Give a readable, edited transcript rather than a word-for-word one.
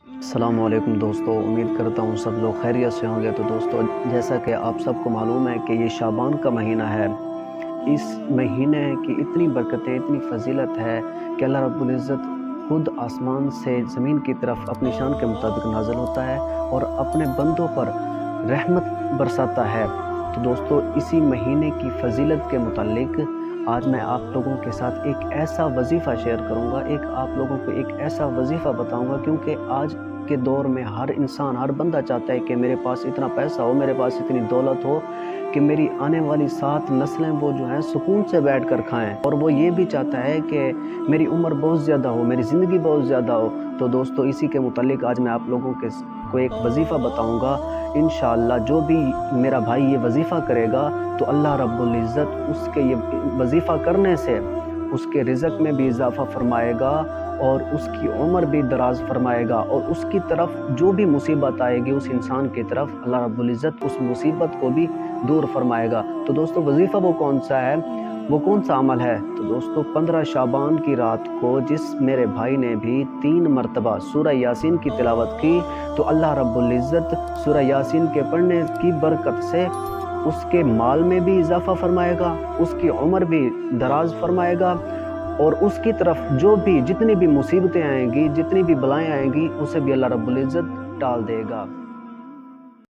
السلام علیکم دوستو، امید کرتا ہوں سب لوگ خیریت سے ہوں گے۔ تو دوستو، جیسا کہ آپ سب کو معلوم ہے کہ یہ شعبان کا مہینہ ہے۔ اس مہینے کی اتنی برکتیں، اتنی فضیلت ہے کہ اللہ رب العزت خود آسمان سے زمین کی طرف اپنی شان کے مطابق نازل ہوتا ہے اور اپنے بندوں پر رحمت برساتا ہے۔ تو دوستو، اسی مہینے کی فضیلت کے متعلق آج میں آپ لوگوں کے ساتھ ایک ایسا وظیفہ شیئر کروں گا، آپ لوگوں کو ایک ایسا وظیفہ بتاؤں گا، کیونکہ آج کے دور میں ہر انسان، ہر بندہ چاہتا ہے کہ میرے پاس اتنا پیسہ ہو، میرے پاس اتنی دولت ہو کہ میری آنے والی 7 نسلیں وہ جو ہیں سکون سے بیٹھ کر کھائیں، اور وہ یہ بھی چاہتا ہے کہ میری عمر بہت زیادہ ہو، میری زندگی بہت زیادہ ہو۔ تو دوستو، اسی کے متعلق آج میں آپ لوگوں کو ایک وظیفہ بتاؤں گا۔ انشاءاللہ جو بھی میرا بھائی یہ وظیفہ کرے گا تو اللہ رب العزت اس کے یہ وظیفہ کرنے سے اس کے رزق میں بھی اضافہ فرمائے گا اور اس کی عمر بھی دراز فرمائے گا، اور اس کی طرف جو بھی مصیبت آئے گی، اس انسان کی طرف اللہ رب العزت اس مصیبت کو بھی دور فرمائے گا۔ تو دوستو، وظیفہ وہ کون سا ہے، وہ کون سا عمل ہے؟ تو دوستو، 15 شعبان کی رات کو جس میرے بھائی نے بھی 3 مرتبہ سورہ یاسین کی تلاوت کی، تو اللہ رب العزت سورہ یاسین کے پڑھنے کی برکت سے اس کے مال میں بھی اضافہ فرمائے گا، اس کی عمر بھی دراز فرمائے گا، اور اس کی طرف جو بھی جتنی بھی مصیبتیں آئیں گی، جتنی بھی بلائیں آئیں گی، اسے بھی اللہ رب العزت ٹال دے گا۔